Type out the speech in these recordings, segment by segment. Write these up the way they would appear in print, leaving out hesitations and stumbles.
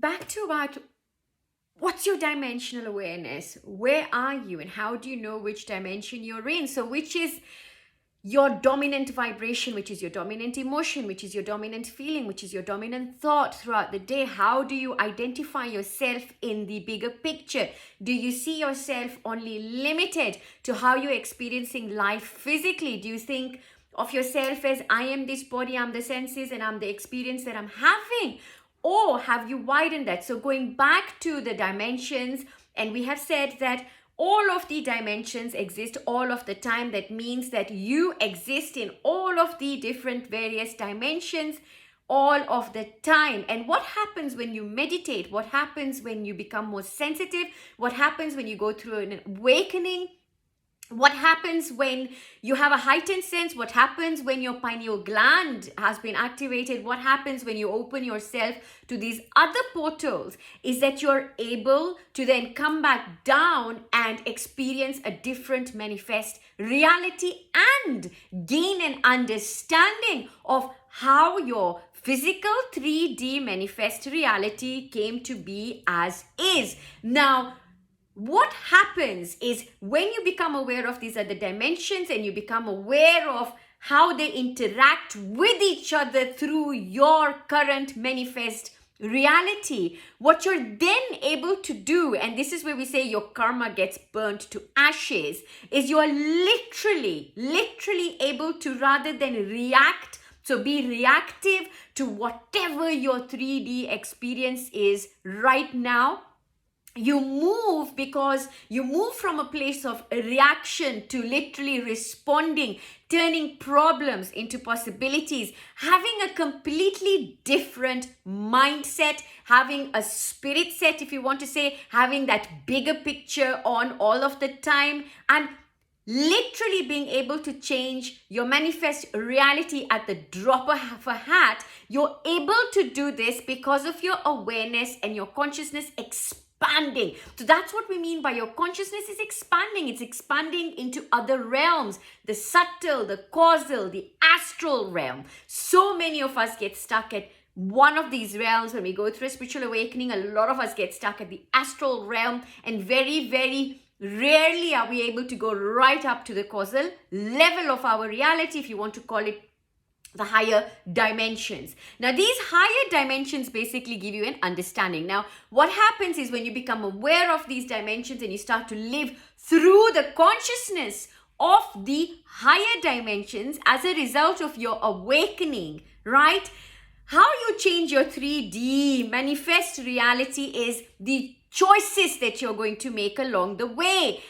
back to about what's your dimensional awareness? Where are you and how do you know which dimension you're in? So which is your dominant vibration, which is your dominant emotion, which is your dominant feeling, which is your dominant thought throughout the day? How do you identify yourself in the bigger picture? Do you see yourself only limited to how you're experiencing life physically? Do you think of yourself as I am this body, I'm the senses, and I'm the experience that I'm having? Or have you widened that? So going back to the dimensions, and we have said that all of the dimensions exist all of the time. That means that you exist in all of the different various dimensions all of the time. And what happens when you meditate? What happens when you become more sensitive? What happens when you go through an awakening? What happens when you have a heightened sense? What happens when your pineal gland has been activated? What happens when you open yourself to these other portals? Is that you're able to then come back down and experience a different manifest reality and gain an understanding of how your physical 3D manifest reality came to be as is. Now, what happens is when you become aware of these other dimensions and you become aware of how they interact with each other through your current manifest reality, what you're then able to do, and this is where we say your karma gets burnt to ashes, is you are literally able to, rather than react, so be reactive to whatever your 3D experience is right now. You move because you move from a place of reaction to literally responding, turning problems into possibilities, having a completely different mindset, having a spirit set, if you want to say, having that bigger picture on all of the time, and literally being able to change your manifest reality at the drop of a hat. You're able to do this because of your awareness and your consciousness expanding. So that's what we mean by your consciousness is expanding. It's expanding into other realms, the subtle, the causal, the astral realm. So many of us get stuck at one of these realms. When we go through a spiritual awakening, a lot of us get stuck at the astral realm, and very, very rarely are we able to go right up to the causal level of our reality, if you want to call it the higher dimensions. Now, these higher dimensions basically give you an understanding. Now, what happens is when you become aware of these dimensions and you start to live through the consciousness of the higher dimensions as a result of your awakening, right? How you change your 3D manifest reality is the choices that you're going to make along the way.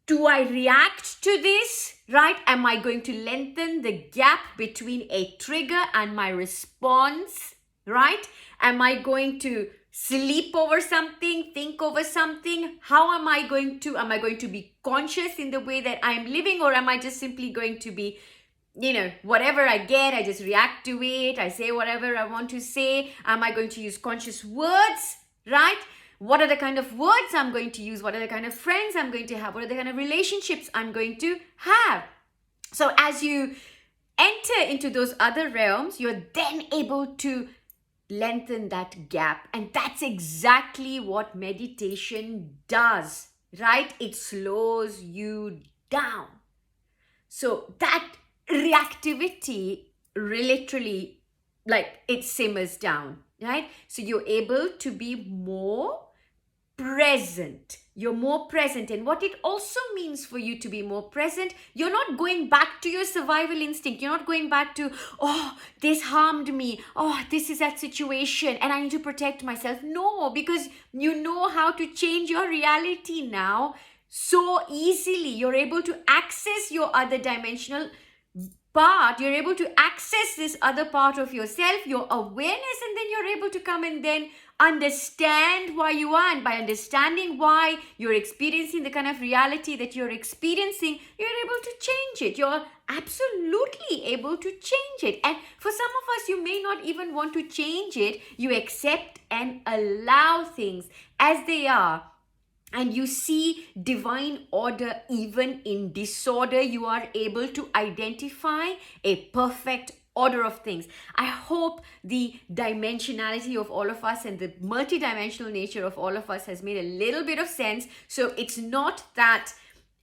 Do I react to this? Right? Am I going to lengthen the gap between a trigger and my response? Right? Am I going to sleep over something, think over something? How am I going to be conscious in the way that I'm living, or am I just simply going to be, whatever I get, I just react to it. I say whatever I want to say. Am I going to use conscious words? Right? What are the kind of words I'm going to use? What are the kind of friends I'm going to have? What are the kind of relationships I'm going to have? So as you enter into those other realms, you're then able to lengthen that gap. And that's exactly what meditation does, right? It slows you down. So that reactivity literally, it simmers down, right? So you're able to be more present. You're more present. And what it also means for you to be more present, you're not going back to your survival instinct. You're not going back to, oh, this harmed me. Oh, this is that situation and I need to protect myself. No, because you know how to change your reality now so easily. You're able to access your other dimensional part. You're able to access this other part of yourself, your awareness, and then you're able to come and then understand why you are. And by understanding why you're experiencing the kind of reality that you're experiencing, you're able to change it. You're absolutely able to change it. And for some of us, you may not even want to change it. You accept and allow things as they are. And you see divine order even in disorder. You are able to identify a perfect order of things. I hope the dimensionality of all of us and the multidimensional nature of all of us has made a little bit of sense. So it's not that,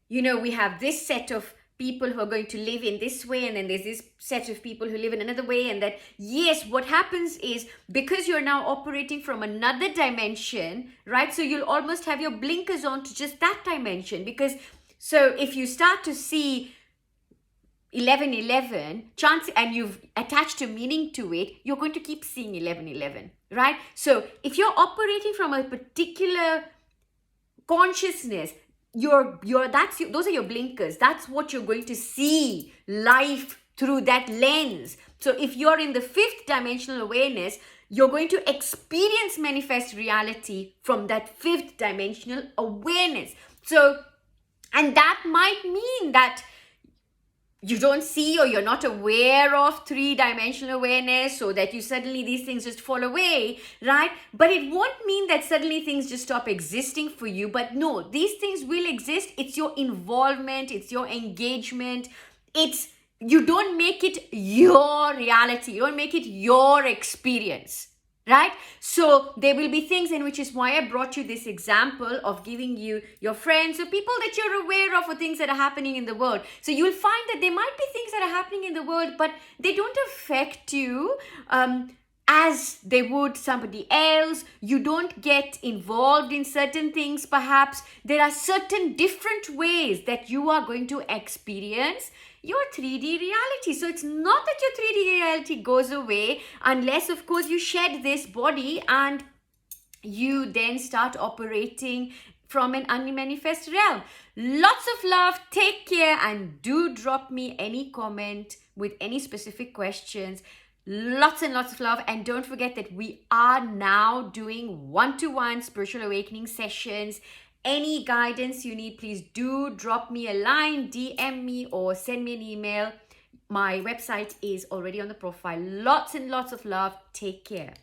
we have this set of people who are going to live in this way, and then there's this set of people who live in another way, and that, yes, what happens is, because you're now operating from another dimension, right? So you'll almost have your blinkers on to just that dimension, because so if you start to see 1111 chance and you've attached a meaning to it, you're going to keep seeing 1111, right? So if you're operating from a particular consciousness, those are your blinkers. That's what you're going to see life through, that lens. So if you're in the 5th dimensional awareness, you're going to experience manifest reality from that 5th dimensional awareness. So, and that might mean that you don't see or you're not aware of 3-dimensional awareness, so that you suddenly, these things just fall away, right? But it won't mean that suddenly things just stop existing for you. But no, these things will exist. It's your involvement, it's your engagement. You don't make it your reality. You don't make it your experience. Right? So there will be things, and which is why I brought you this example of giving you your friends or people that you're aware of, or things that are happening in the world. So you'll find that there might be things that are happening in the world, but they don't affect you as they would somebody else. You don't get involved in certain things. Perhaps there are certain different ways that you are going to experience your 3D reality. So it's not that your 3D reality goes away, unless, of course, you shed this body and you then start operating from an unmanifest realm. Lots of love. Take care, and do drop me any comment with any specific questions. Lots and lots of love. And don't forget that we are now doing one-to-one spiritual awakening sessions. Any guidance you need, please do drop me a line, DM me, or send me an email. My website is already on the profile. Lots and lots of love. Take care.